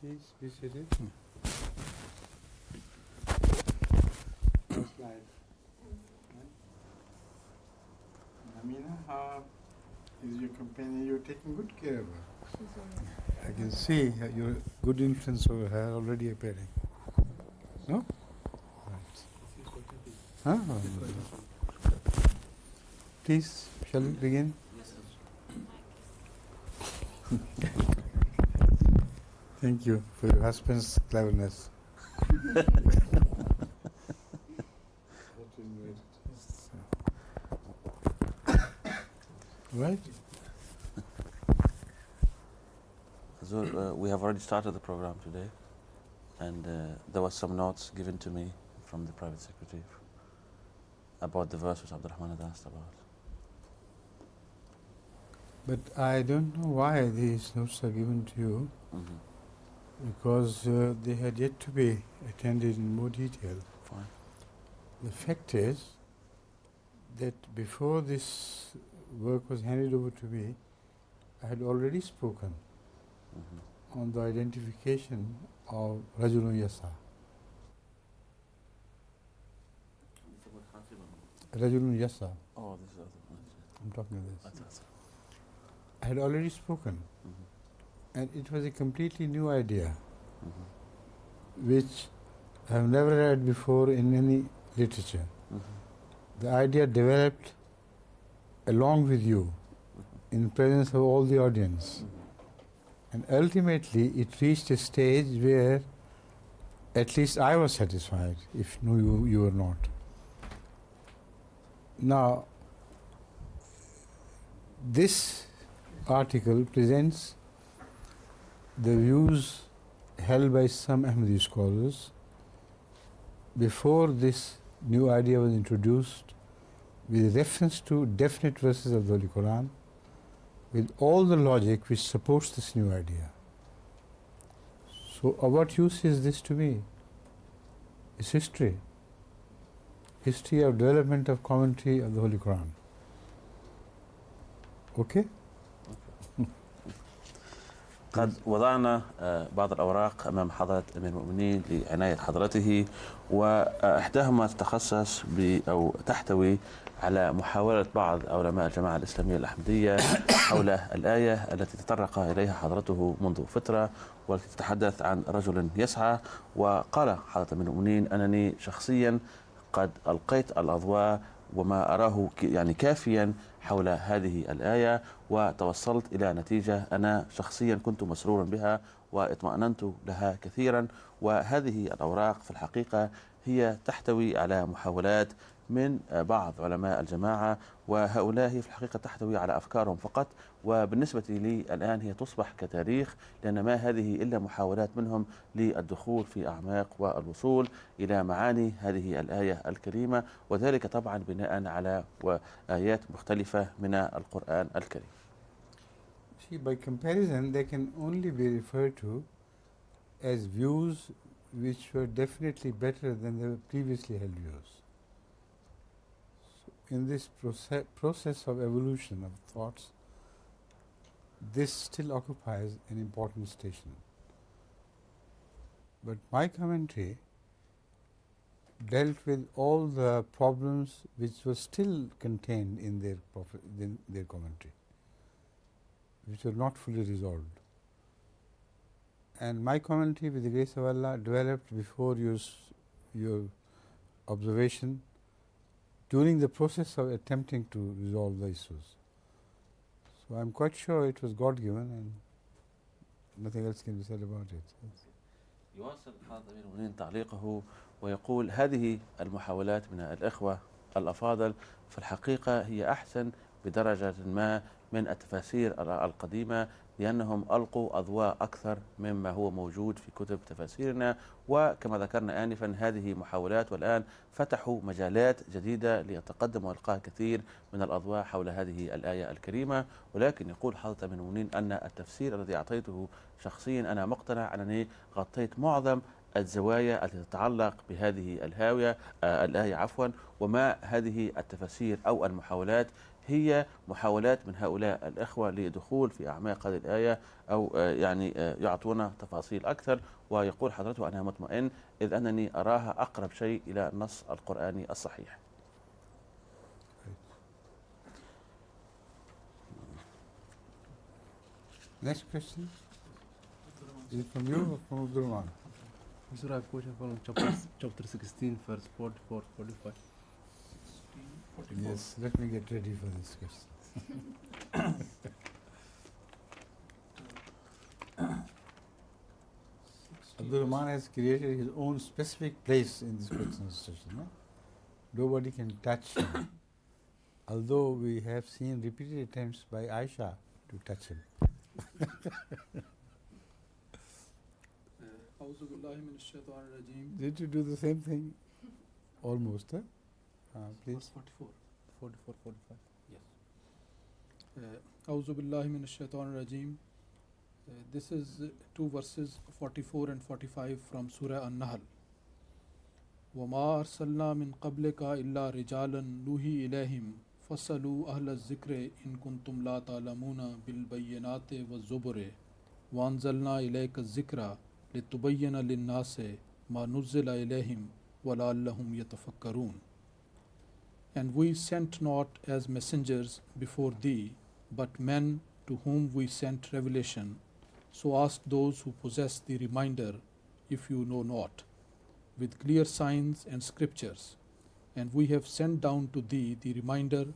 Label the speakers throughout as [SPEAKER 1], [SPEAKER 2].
[SPEAKER 1] Please be seated. Slide. Amina, how is your companion? You're taking good care of her. I can see your good influence over her already appearing. No? Right. Huh? Please, shall we begin?
[SPEAKER 2] Yes, sir.
[SPEAKER 1] Thank you for your husband's cleverness. Right?
[SPEAKER 2] So, we have already started the program today, and there was some notes given to me from the private secretary about the verse which Abdurrahman had asked about.
[SPEAKER 1] But I don't know why these notes are given to you, because they had yet to be attended in more detail.
[SPEAKER 2] Fine.
[SPEAKER 1] The fact is that before this work was handed over to me, I had already spoken on the identification of Rajulun Yasa. Rajulun Yasa.
[SPEAKER 2] Oh, this is other.
[SPEAKER 1] I'm talking of this.
[SPEAKER 2] That's
[SPEAKER 1] I had already spoken, and it was a completely new idea, which I have never read before in any literature. The idea developed along with you, in the presence of all the audience. And ultimately, it reached a stage where at least I was satisfied, if no, you were not. Now, this article presents the views held by some Ahmadi scholars before this new idea was introduced, with reference to definite verses of the Holy Quran, with all the logic which supports this new idea. So, what use is this to me? It's history. History of development of commentary of the Holy Quran. Okay?
[SPEAKER 2] قد وضعنا بعض الأوراق أمام حضرة أمير المؤمنين لعناية حضرته، وإحداهما تتخصص أو تحتوي على محاولة بعض علماء الجماعة الإسلامية الأحمدية حول الآية التي تطرق إليها حضرته منذ فترة، والتي تتحدث عن رجل يسعى. وقال حضرة أمير المؤمنين: أنني شخصيا قد ألقيت الأضواء وما أراه يعني كافيا حول هذه الآية، وتوصلت إلى نتيجة أنا شخصيا كنت مسرورا بها واطمأننت لها كثيرا. وهذه الأوراق في الحقيقة هي تحتوي على محاولات من بعض علماء الجماعة، وهؤلاء في الحقيقة تحتوي على أفكارهم فقط، وبالنسبة لي الآن هي تصبح كتاريخ، لأن ما هذه إلا محاولات منهم للدخول في أعماق والوصول إلى معاني هذه الآية الكريمة، وذلك طبعا بناء على آيات مختلفة من القرآن الكريم.
[SPEAKER 1] See, by comparison, they can only be referred to as views which were definitely better than the previously held views. So in this process of evolution of thoughts, this still occupies an important station. But my commentary dealt with all the problems which were still contained in their commentary, which were not fully resolved. And my commentary, with the grace of Allah, developed before your observation during the process of attempting to resolve the issues. So I'm quite sure it was God-given and nothing else can be said about it.
[SPEAKER 2] يواصل حضرة أمير المؤمنين تعليقه ويقول: هذه المحاولات من الإخوة الأفاضل في الحقيقة هي أحسن بدرجة ما من التفاسير القديمة، لأنهم ألقوا أضواء أكثر مما هو موجود في كتب تفاسيرنا، وكما ذكرنا آنفا هذه محاولات، والآن فتحوا مجالات جديدة ليتقدم وإلقاء كثير من الأضواء حول هذه الآية الكريمة. ولكن يقول حضرة أمير المؤمنين أن التفسير الذي أعطيته شخصيا أنا مقتنع أنني غطيت معظم الزوايا التي تتعلق بهذه الآية عفوا، وما هذه التفاسير أو المحاولات هي محاولات من هؤلاء الإخوة لدخول في أعماق هذه الآية، أو يعني يعطونا تفاصيل أكثر. ويقول حضرته أنا مطمئن إذ أنني أراها أقرب شيء إلى النص القرآني الصحيح.
[SPEAKER 1] Next question. Is it from you or from Abdul Rahman?
[SPEAKER 3] Sir, I have a question from chapter 16, verse 44, 45.
[SPEAKER 1] Yes, let me get ready for this question. Abdul Rahman has created his own specific place in this question session. No? Nobody can touch him. Although we have seen repeated attempts by Aisha to touch him. Did you do the same thing? Almost, huh? Please.
[SPEAKER 3] 44, 45.
[SPEAKER 4] Yes. أعوذ بالله من الشيطان الرجيم. This is two verses 44 and 45 from Surah An-Nahl. وما أرسلنا من قبلك إلا رجالا نوحي إليهم فاسألوا أهل الذكر إن كنتم لا تعلمون بالبينات والزبر وأنزلنا إليك الذكر لتبين للناس ما نزل إليهم ولعلهم يتفكرون. And we sent not as messengers before thee, but men to whom we sent revelation. So ask those who possess the reminder, if you know not, with clear signs and scriptures. And we have sent down to thee the reminder,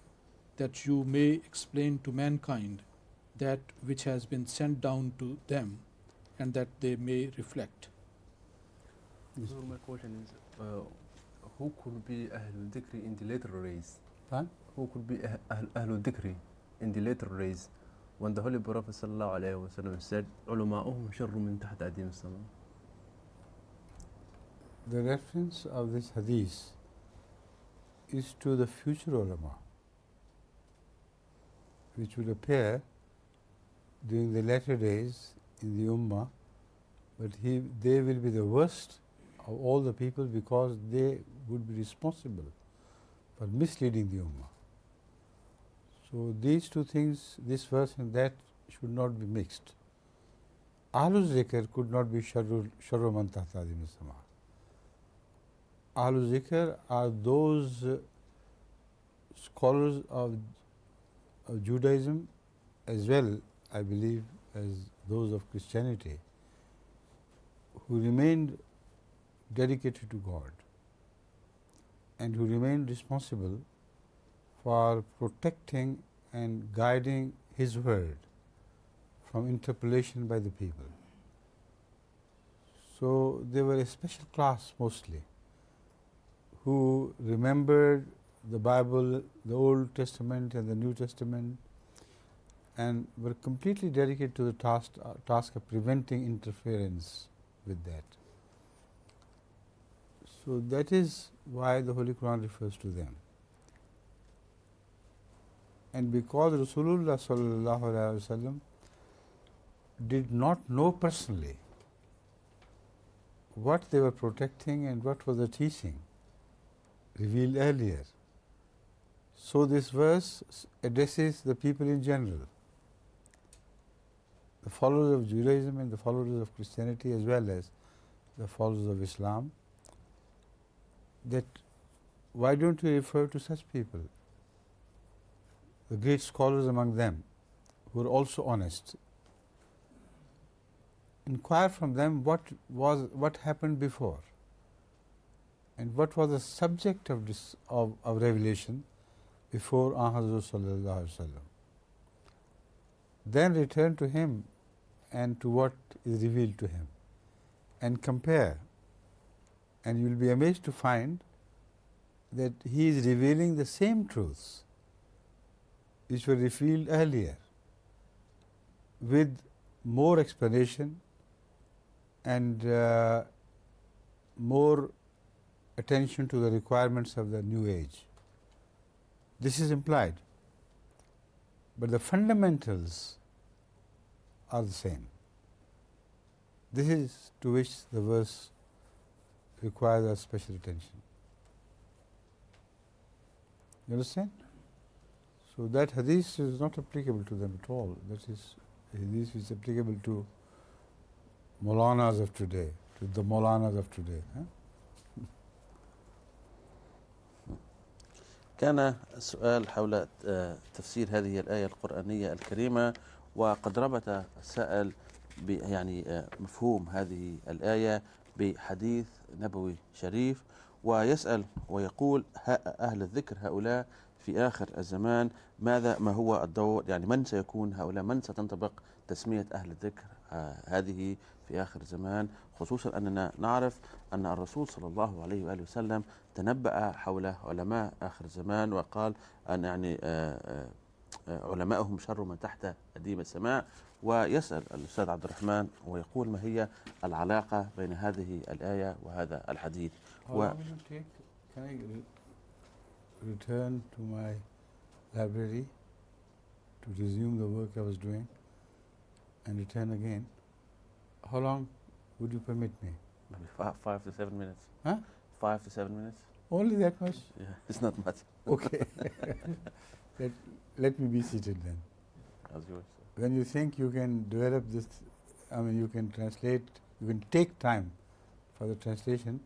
[SPEAKER 4] that you may explain to mankind that which has been sent down to them, and that they may reflect.
[SPEAKER 3] So my question is, who could be Ahlul Dhikri in the later race?
[SPEAKER 1] Huh?
[SPEAKER 3] Who could be Ahlul Dhikri in the later race? When the Holy Prophet ﷺ said, "Ulama'uhum sharru min taht adim as-sama."
[SPEAKER 1] The reference of this hadith is to the future ulama, which will appear during the latter days in the Ummah, but they will be the worst of all the people because they would be responsible for misleading the Ummah. So these two things, this verse and that, should not be mixed. Ahlul Zikr could not be sharru man tahta adim as-sama. Ahlul Zikr are those scholars of Judaism as well, I believe, as those of Christianity, who remained dedicated to God and who remained responsible for protecting and guiding His word from interpolation by the people. So they were a special class mostly, who remembered the Bible, the Old Testament and the New Testament, and were completely dedicated to the task of preventing interference with that. So that is why the Holy Quran refers to them. And because Rasulullah sallallahu alaihi wasallam did not know personally what they were protecting and what was the teaching revealed earlier, so this verse addresses the people in general, the followers of Judaism and the followers of Christianity as well as the followers of Islam, that why don't you refer to such people, the great scholars among them, who are also honest. Inquire from them what happened before and what was the subject of this of revelation before Hazrat sallallahu alaihi wasallam. Then return to him and to what is revealed to him and compare, and you will be amazed to find that he is revealing the same truths which were revealed earlier, with more explanation and more attention to the requirements of the new age. This is implied, but the fundamentals are the same. This is to which the verse requires our special attention. You understand? So that hadith is not applicable to them at all. That is hadith is applicable to Maulanas of today, to the Maulanas of today. Huh?
[SPEAKER 2] كان السؤال حول تفسير هذه الآية القرآنية الكريمة، وقد ربط السائل يعني مفهوم هذه الآية بحديث نبوي شريف، ويسأل ويقول أهل الذكر هؤلاء في آخر الزمان ما هو الدور، يعني من سيكون هؤلاء، من ستنطبق تسمية أهل الذكر هذه في آخر الزمان، خصوصا أننا نعرف أن الرسول صلى الله عليه وآله وسلم تنبأ حول علماء آخر الزمان وقال أن يعني علماءهم شر من تحت أديم السماء. ويسأل الأستاذ عبد الرحمن ويقول ما هي العلاقة بين هذه الآية وهذا الحديث.
[SPEAKER 1] How long will it take? Can I return to my library to resume the work I was doing and return again? How long would you permit me?
[SPEAKER 2] Maybe 5 to 7 minutes.
[SPEAKER 1] Huh?
[SPEAKER 2] 5 to 7 minutes.
[SPEAKER 1] Only that much?
[SPEAKER 2] Yeah, it's not much.
[SPEAKER 1] Okay. Let me be seated then.
[SPEAKER 2] As yours.
[SPEAKER 1] When you think you can develop this, I mean, you can translate, you can take time for the translation,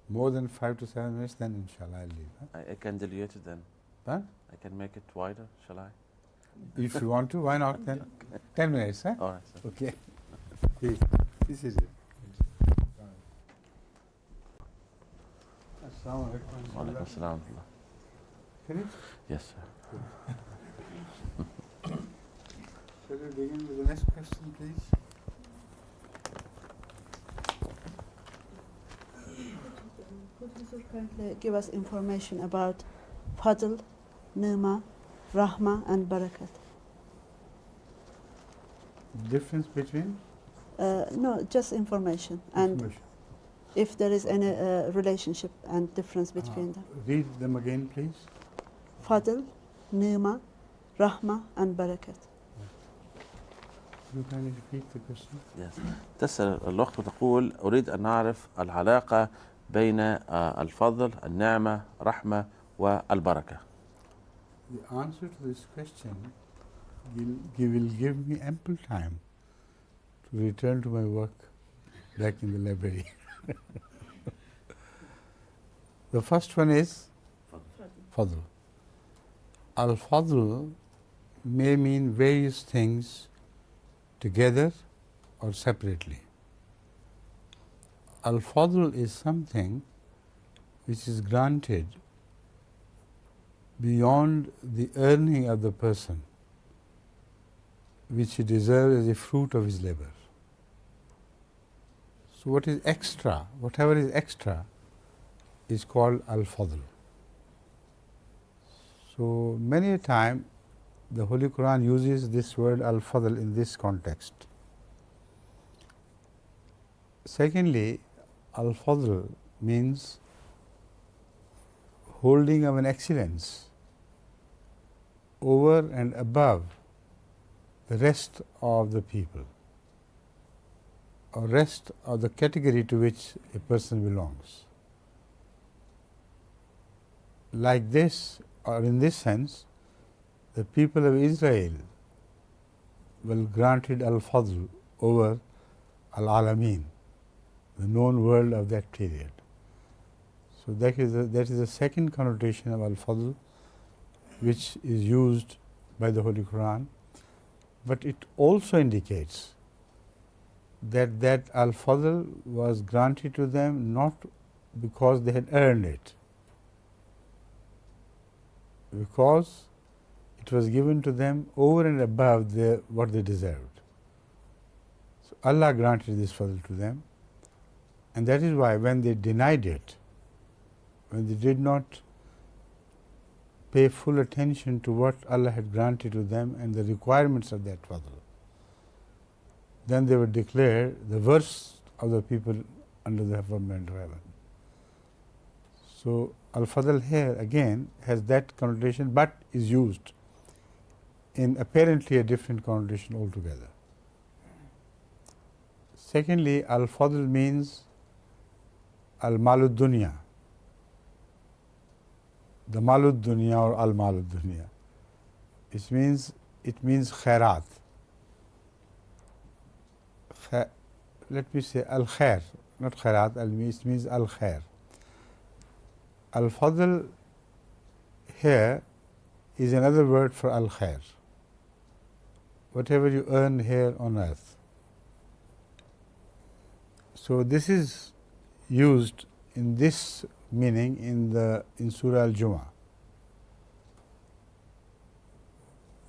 [SPEAKER 1] more than 5 to 7 minutes, then inshallah I'll leave. Huh?
[SPEAKER 2] I can dilute it then.
[SPEAKER 1] Huh?
[SPEAKER 2] I can make it wider, shall I?
[SPEAKER 1] If you want to, why not then? 10 minutes, huh?
[SPEAKER 2] All right, sir.
[SPEAKER 1] Okay. Please, this is it. Assalamu alaikum.
[SPEAKER 2] Wa alaikum assalam wa rahmatullah.
[SPEAKER 1] Finished?
[SPEAKER 2] Yes, sir.
[SPEAKER 1] Shall we begin with the next question, please?
[SPEAKER 5] Could you kindly give us information about Fadl, Nima, Rahma and Barakat?
[SPEAKER 1] Difference between?
[SPEAKER 5] No, just information. And
[SPEAKER 1] Information.
[SPEAKER 5] if there is any relationship and difference between them.
[SPEAKER 1] Read them again, please.
[SPEAKER 5] Fadl, Nima, Rahma and Barakat.
[SPEAKER 1] You can repeat the question.
[SPEAKER 2] Yes. تسأل الأخت وتقول أريد أن نعرف العلاقة بين الفضل، النعمة، رحمة والبركة.
[SPEAKER 1] The answer to this question will give me ample time to return to my work back in the library. The first one is Fadl. Al-Fadl may mean various things together or separately. Al-Fadl is something which is granted beyond the earning of the person, which he deserves as a fruit of his labor. So what is extra, whatever is extra, is called Al-Fadl. So many a time the Holy Quran uses this word Al-Fadl in this context. Secondly, Al-Fadl means holding of an excellence over and above the rest of the people, or rest of the category to which a person belongs. Like this, or in this sense, the people of Israel were granted Al-Fadl over Al-Alameen, the known world of that period. So that is the second connotation of Al-Fadl, which is used by the Holy Quran, but it also indicates that Al-Fadl was granted to them not because they had earned it, because it was given to them over and above what they deserved. So Allah granted this Fadl to them, and that is why when they denied it, when they did not pay full attention to what Allah had granted to them and the requirements of that Fadl, then they were declared the worst of the people under the firmament of heaven. So Al-Fadl here again has that connotation, but is used in apparently a different connotation altogether. Secondly, Al-Fadl means al-malud dunya. The malud dunya or al-malud dunya. It means khairat. Let me say al-khair, not khairat, it means al-khair. Al-fadl here is another word for al-khair. Whatever you earn here on earth. So this is used in this meaning in Surah Al-Jumu'ah.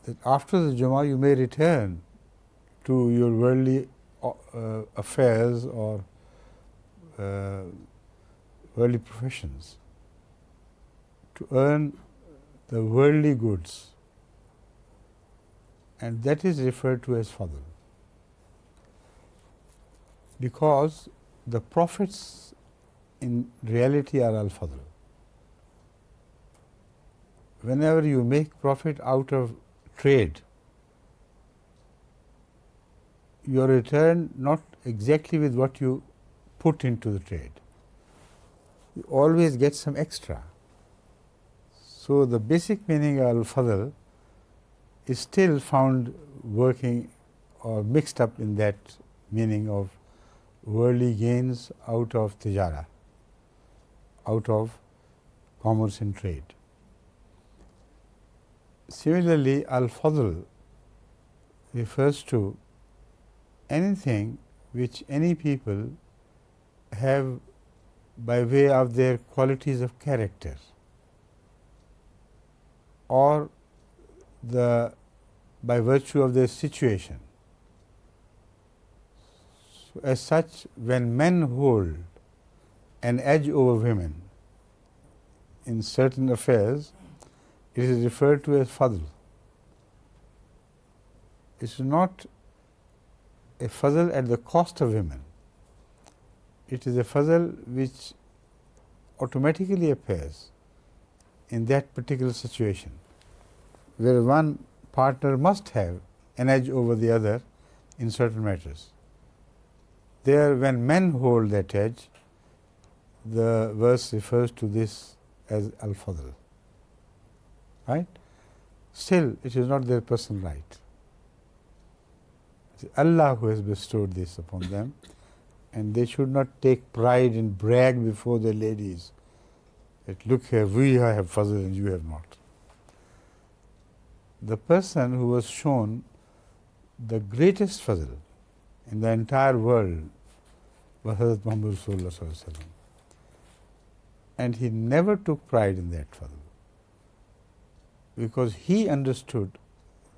[SPEAKER 1] That after the Jumu'ah you may return to your worldly affairs or worldly professions to earn the worldly goods, and that is referred to as fadl. Because the profits in reality are al-fadl. Whenever you make profit out of trade, you are returned not exactly with what you put into the trade. You always get some extra. So the basic meaning of al-fadl is still found working or mixed up in that meaning of worldly gains out of tijara, out of commerce and trade. Similarly, al-fadl refers to anything which any people have by way of their qualities of character or by virtue of their situation. So as such, when men hold an edge over women in certain affairs, it is referred to as fadl. It is not a fadl at the cost of women. It is a fadl which automatically appears in that particular situation, where one partner must have an edge over the other in certain matters. There, when men hold that edge, the verse refers to this as al-fadl. Right? Still, it is not their personal right. It is Allah who has bestowed this upon them, and they should not take pride and brag before their ladies that, look here, we have fadl and you have not. The person who was shown the greatest fadl in the entire world was Hazrat Muhammad Rasulullah Sallallahu Alaihi Wasallam. And he never took pride in that fadl, because he understood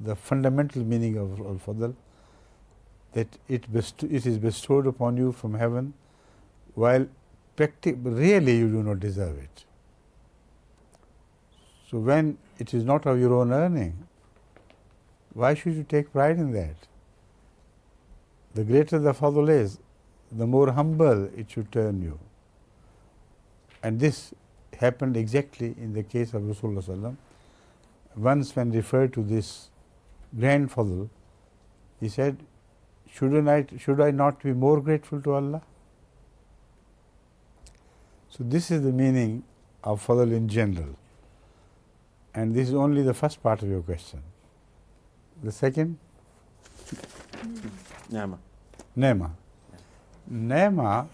[SPEAKER 1] the fundamental meaning of al-fadl, that it is bestowed upon you from heaven, while really you do not deserve it. So when it is not of your own earning, why should you take pride in that? The greater the fadl is, the more humble it should turn you. And this happened exactly in the case of Rasulullah Sallallahu Alaihi Wasallam. Once when referred to this grand fadl, he said, should I not be more grateful to Allah? So this is the meaning of fadl in general. And this is only the first part of your question. The second?
[SPEAKER 2] Ni'mah.
[SPEAKER 1] Ni'mah. Ni'mah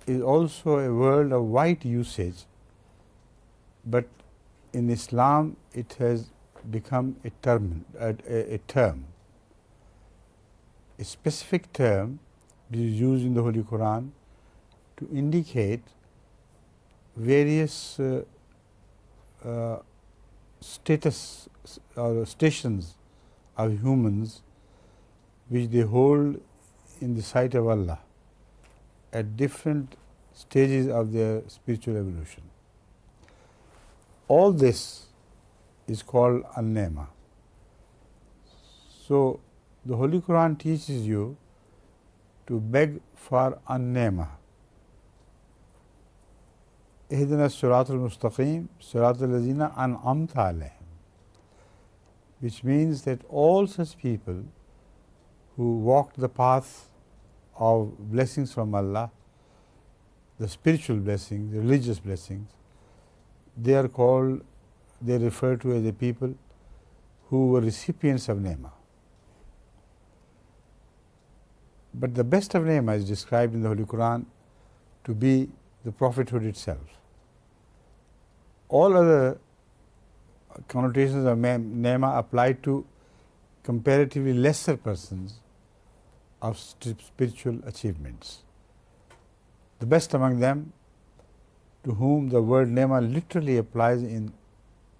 [SPEAKER 1] is also a word of wide usage, but in Islam it has become a term, a specific term which is used in the Holy Quran to indicate various status or stations of humans which they hold in the sight of Allah at different stages of their spiritual evolution. All this is called an-ni'mah. So the Holy Quran teaches you to beg for an-ni'mah. Ihdina as-siratal mustaqim, siratal lazina an'amta alayhim, which means that all such people who walked the path of blessings from Allah, the spiritual blessings, the religious blessings, they are called, they refer to as the people who were recipients of Ne'mah. But the best of Ne'mah is described in the Holy Quran to be the prophethood itself. All other connotations of Ne'mah apply to comparatively lesser persons of spiritual achievements. The best among them, to whom the word Ne'mah literally applies in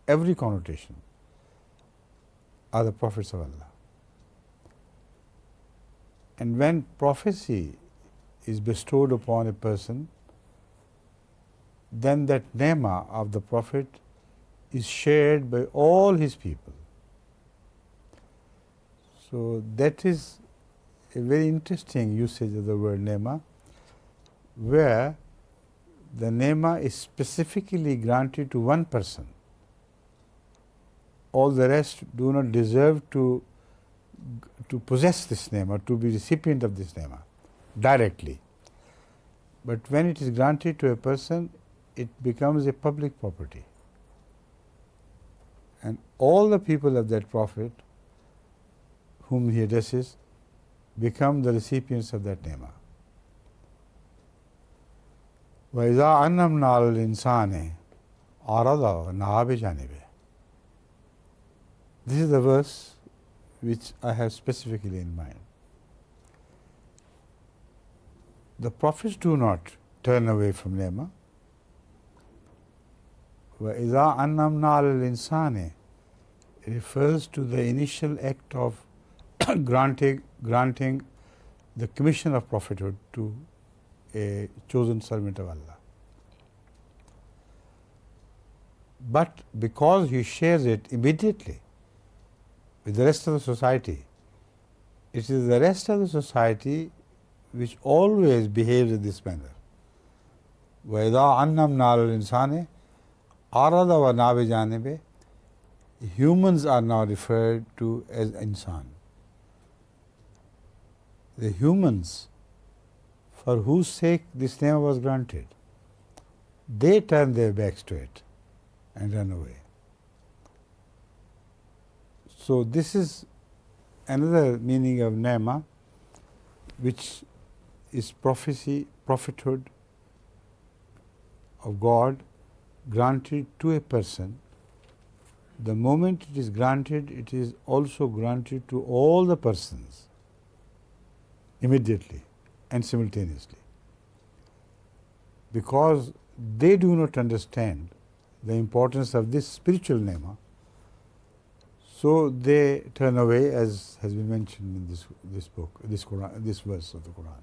[SPEAKER 1] every connotation, are the prophets of Allah. And when prophecy is bestowed upon a person, then that Ne'mah of the prophet is shared by all his people. So that is a very interesting usage of the word Ne'mah, where the Ne'mah is specifically granted to one person. All the rest do not deserve to possess this Ne'mah, to be recipient of this Ne'mah directly. But when it is granted to a person, it becomes a public property. And all the people of that prophet whom he addresses become the recipients of that Ne'mah. وَإِذَا أَنَّمْنَا عَلَى الْإِنسَانِ عَرَضَ وَنَهَا بِجَانِبِهِ. This is the verse which I have specifically in mind. The prophets do not turn away from Ne'mah. وَإِذَا أَنَّمْنَا عَلَى الْإِنسَانِ refers to the initial act of granting the commission of prophethood to a chosen servant of Allah. But because he shares it immediately with the rest of the society, it is the rest of the society which always behaves in this manner. وَإِذَا أَنَّمْنَا عَلَى الْإِنسَانِ عَرَضَ وَنَهَا بِجَانِبِهِ. Humans are now referred to as insan. The humans for whose sake this Ne'mah was granted, they turn their backs to it and run away. So this is another meaning of Ne'mah, which is prophecy, prophethood of God granted to a person. The moment it is granted, it is also granted to all the persons immediately and simultaneously, because they do not understand the importance of this spiritual Ne'mah, so they turn away, as has been mentioned in this book, this Quran, this verse of the Quran.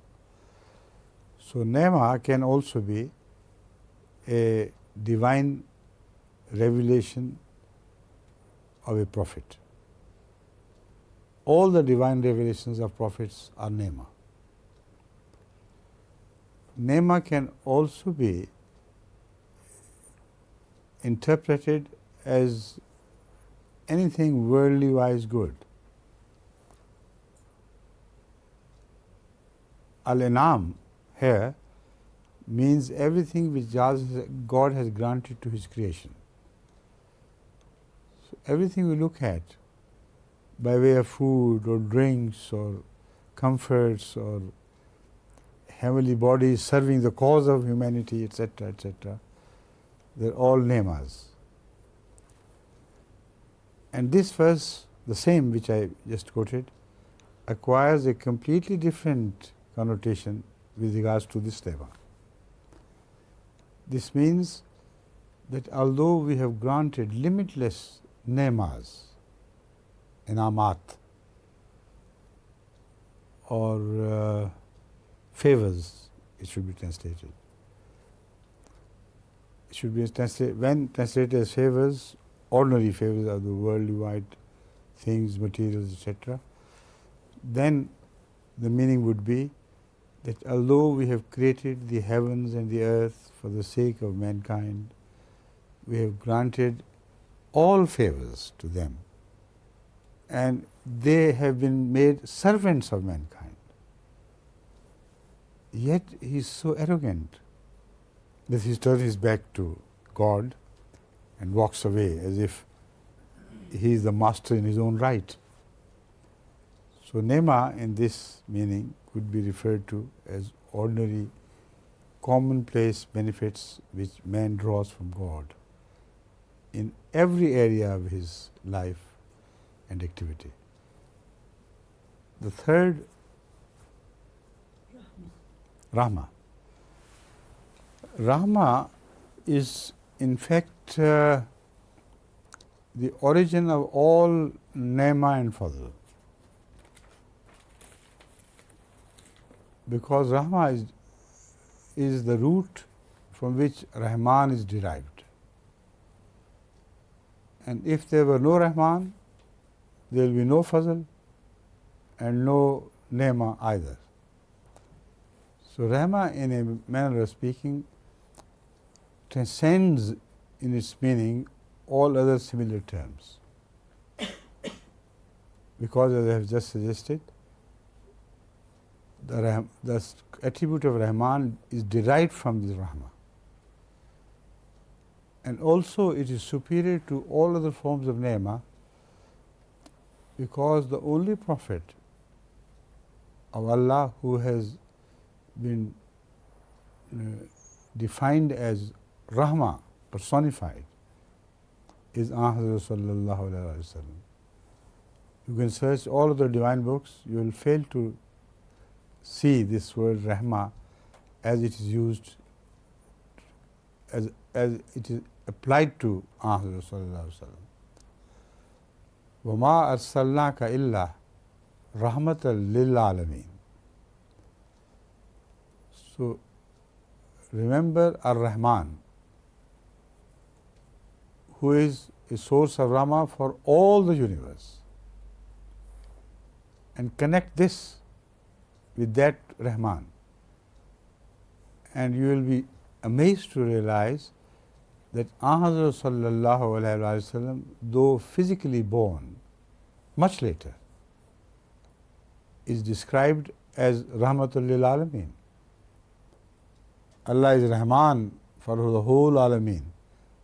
[SPEAKER 1] So Ne'mah can also be a divine revelation of a prophet. All the divine revelations of prophets are Ne'mah. Ne'mah can also be interpreted as anything worldly wise good. Al-Inam here means everything which God has granted to His creation. So everything we look at by way of food or drinks or comforts or heavenly bodies serving the cause of humanity, etc., etc., they're all Ne'mahs. And this verse, the same which I just quoted, acquires a completely different connotation with regards to this Ne'mah. This means that although we have granted limitless Ne'mahs, inamat, or favors, it should be translated. It should be translated, when translated as favors, ordinary favors of the worldly wide things, materials, etc., then the meaning would be that although we have created the heavens and the earth for the sake of mankind, we have granted all favors to them, and they have been made servants of mankind. Yet he is so arrogant This he turns his back to God and walks away as if he is the master in his own right. So Nema in this meaning could be referred to as ordinary, commonplace benefits which man draws from God in every area of his life and activity. The third, Rahma. Rahma is in fact the origin of all Nema and Fadl. Because Rahma is the root from which Rahman is derived. And if there were no Rahman, there will be no Fazl and no Nema either. So Rahma, in a manner of speaking, transcends in its meaning all other similar terms. Because, as I have just suggested, the attribute of Rahman is derived from this Rahma. And also it is superior to all other forms of Nema, because the only Prophet of Allah who has been defined as Rahma, personified, is Ahmad sallallahu alaihi wasallam. You can search all of the divine books, you will fail to see this word Rahma as it is used, as it is applied to Ahmad sallallahu alaihi wasallam. وَمَا أَرْسَلْنَاكَ إِلَّا رَحْمَةً لِلْعَالَمِينَ. So remember Ar-Rahman, who is a source of Rahmah for all the universe, and connect this with that Rahman, and you will be amazed to realize that Ahmad sallallahu alaihi wasallam, though physically born much later, is described as Rahmatul lil Alameen. Allah is Rahman for the whole Alameen,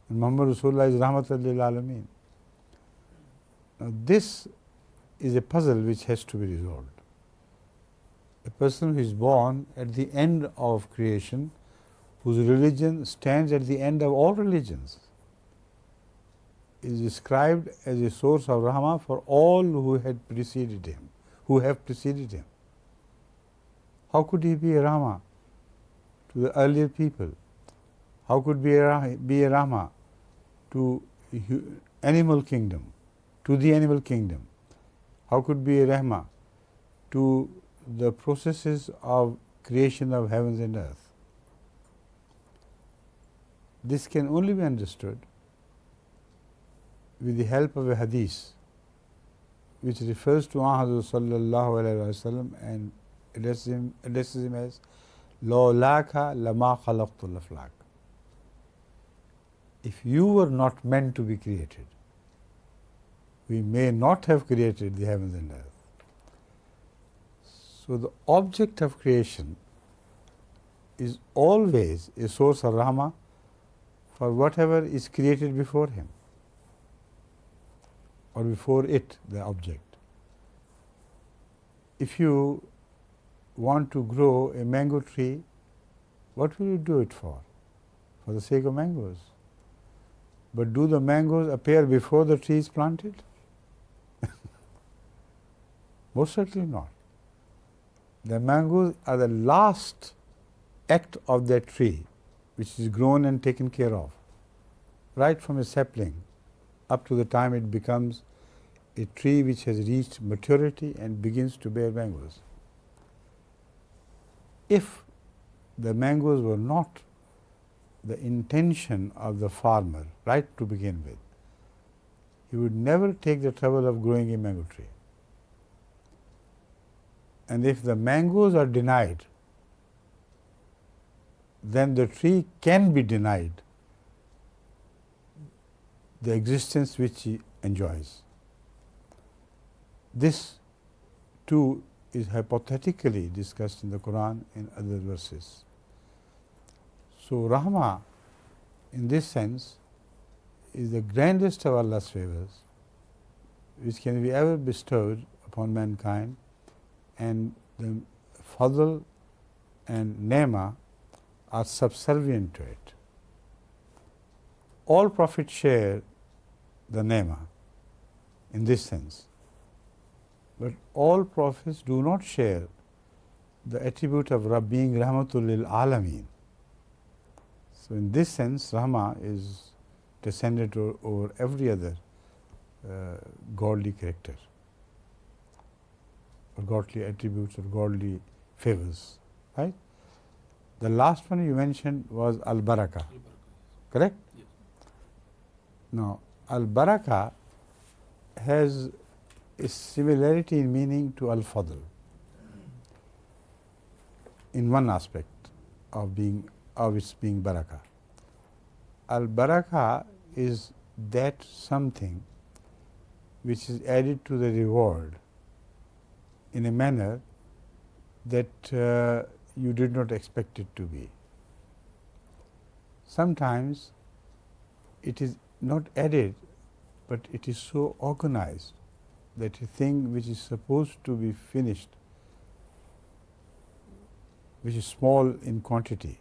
[SPEAKER 1] and Muhammad Rasulullah is Rahmatul lil Alameen. Now this is a puzzle which has to be resolved. A person who is born at the end of creation, whose religion stands at the end of all religions, is described as a source of Rahmah for all who had preceded him, who have preceded him. How could he be a Rahmah to the earlier people? How could be a Rahmah to animal kingdom, to the animal kingdom? How could be a Rahmah to the processes of creation of heavens and earth? This can only be understood with the help of a hadith which refers to Muhammad sallallahu alaihi wasallam and addresses him as Lawlaka lama khalaqtul aflaq. If you were not meant to be created, we may not have created the heavens and earth. So the object of creation is always a source of Rahmah for whatever is created before him, or before it, the object. If you want to grow a mango tree, what will you do it for? For the sake of mangoes. But do the mangoes appear before the tree is planted? Most certainly not. The mangoes are the last act of that tree, which is grown and taken care of, right from a sapling up to the time it becomes a tree which has reached maturity and begins to bear mangoes. If the mangoes were not the intention of the farmer right to begin with, he would never take the trouble of growing a mango tree. And if the mangoes are denied, then the tree can be denied the existence which he enjoys. This too is hypothetically discussed in the Quran in other verses. So Rahma, in this sense, is the grandest of Allah's favors, which can be ever bestowed upon mankind, and the Fadl and Nema are subservient to it. All prophets share the Nema in this sense, but all prophets do not share the attribute of Rabb being Rahmatul lil Alameen. So in this sense, Rahma is descended over every other godly character, or godly attributes, or godly favors, right? The last one you mentioned was Al-Baraka, correct?
[SPEAKER 4] Yes.
[SPEAKER 1] Now, Al-Baraka has a similarity in meaning to Al-Fadl in one aspect of its being Baraka. Al-Baraka is that something which is added to the reward in a manner that you did not expect it to be. Sometimes it is not added, but it is so organized that a thing which is supposed to be finished, which is small in quantity,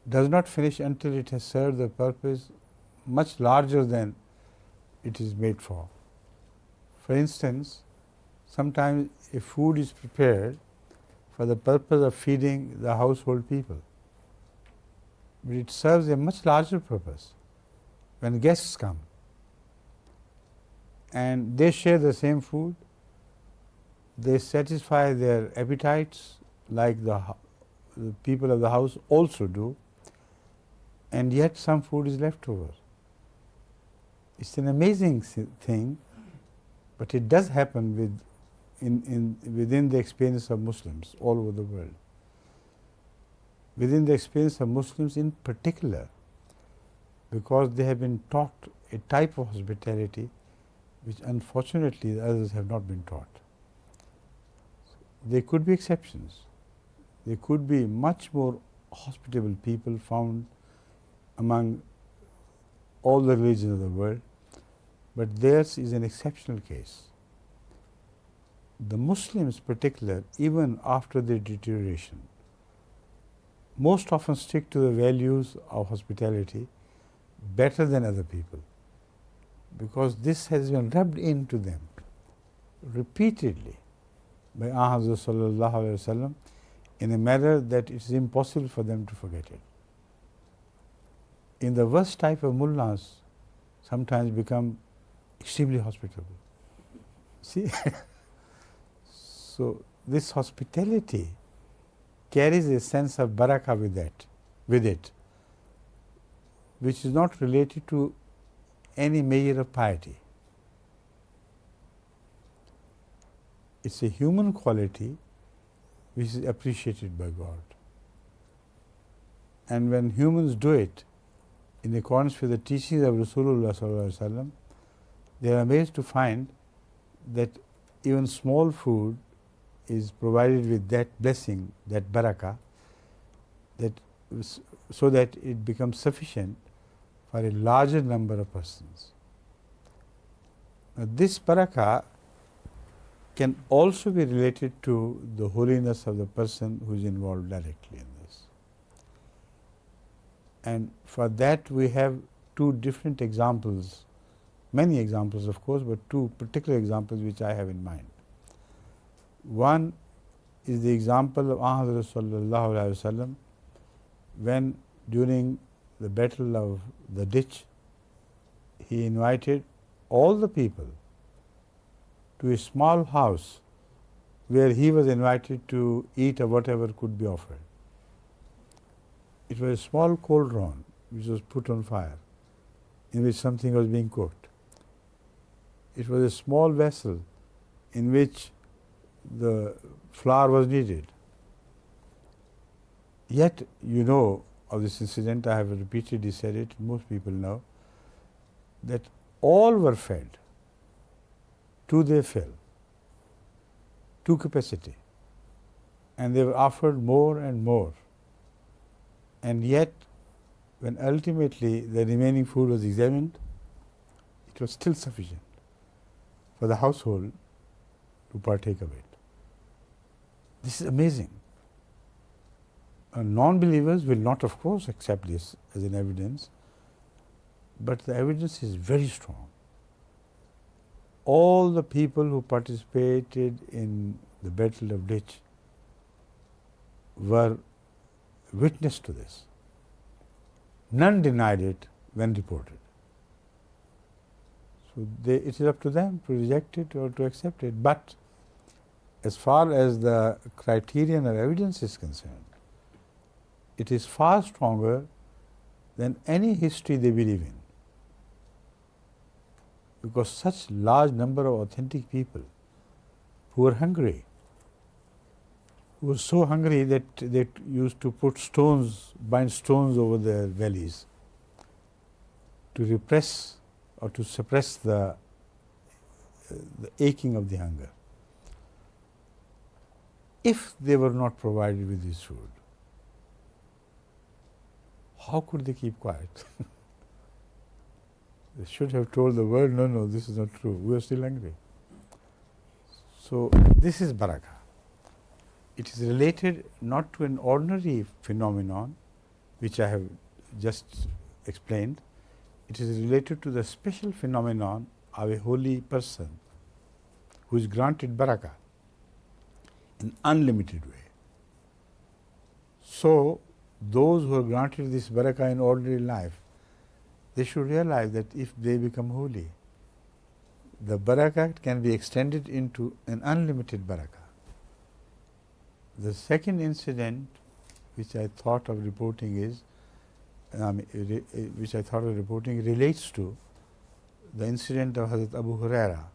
[SPEAKER 1] does not finish until it has served the purpose much larger than it is made for. For instance, sometimes a food is prepared for the purpose of feeding the household people, but it serves a much larger purpose when guests come and they share the same food. They satisfy their appetites like the people of the house also do, and yet some food is left over. It's an amazing thing, but it does happen within the experience of Muslims all over the world. Within the experience of Muslims in particular, because they have been taught a type of hospitality which unfortunately the others have not been taught. There could be exceptions. There could be much more hospitable people found among all the religions of the world, but theirs is an exceptional case. The Muslims particular, even after their deterioration, most often stick to the values of hospitality better than other people, because this has been rubbed into them repeatedly by Ahmad sallallahu alaihi wasallam in a manner that it is impossible for them to forget it. In the worst type of mullahs, sometimes become extremely hospitable. See? So this hospitality carries a sense of barakah with it, which is not related to any measure of piety. It's a human quality which is appreciated by God. And when humans do it in accordance with the teachings of Rasulullah sallallahu alaihi wasallam, they are amazed to find that even small food is provided with that blessing, that barakah, so that it becomes sufficient for a larger number of persons. Now, this barakah can also be related to the holiness of the person who is involved directly in this. And for that we have two different examples, many examples of course, but two particular examples which I have in mind. One is the example of Ahmad sallallahu alaihi wasallam when during the battle of the ditch he invited all the people to a small house where he was invited to eat of whatever could be offered. It was a small cauldron which was put on fire in which something was being cooked. It was a small vessel in which the flour was needed. Yet you know of this incident, I have repeatedly said it, most people know, that all were fed to their fill, to capacity, and they were offered more and more. And yet, when ultimately the remaining food was examined, it was still sufficient for the household to partake of it. This is amazing. Non-believers will not, of course, accept this as an evidence, but the evidence is very strong. All the people who participated in the Battle of Ditch were witness to this. None denied it when reported. So it is up to them to reject it or to accept it. But as far as the criterion of evidence is concerned, it is far stronger than any history they believe in. Because such large number of authentic people who were hungry, who were so hungry that they used to put stones, bind stones over their bellies to repress or to suppress the aching of the hunger. If they were not provided with this food, how could they keep quiet? They should have told the world, no, no, this is not true. We are still hungry. So this is barakah. It is related not to an ordinary phenomenon, which I have just explained. It is related to the special phenomenon of a holy person who is granted barakah in unlimited way. So those who are granted this barakah in ordinary life, they should realize that if they become holy, the barakah can be extended into an unlimited barakah. The second incident which I thought of reporting is, relates to the incident of Hazrat Abu Huraira.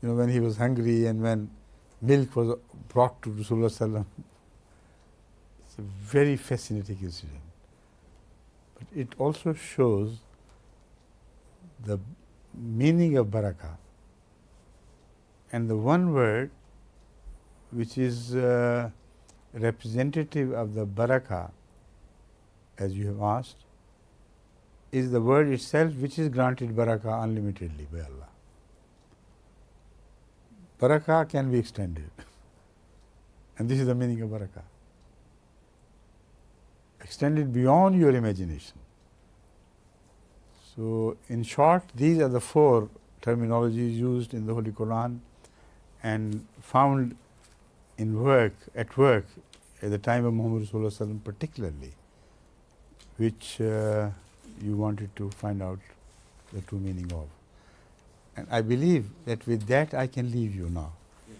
[SPEAKER 1] You know, when he was hungry and when milk was brought to Rasulullah sallallahu alaihi wasallam. It's a very fascinating incident. But it also shows the meaning of barakah. And the one word which is representative of the barakah, as you have asked, is the word itself which is granted barakah unlimitedly by Allah. Barakah can be extended. And this is the meaning of barakah. Extended beyond your imagination. So, in short, these are the four terminologies used in the Holy Quran and found in at work at the time of Muhammad Rasulullah sallallahu alaihi wasallam particularly, which you wanted to find out the true meaning of. And I believe that with that I can leave you now.
[SPEAKER 2] Yes.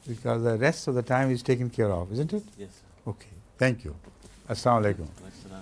[SPEAKER 1] Because the rest of the time is taken care of, isn't it?
[SPEAKER 2] Yes.
[SPEAKER 1] Okay. Thank you. Assalamu alaikum.
[SPEAKER 2] Sir.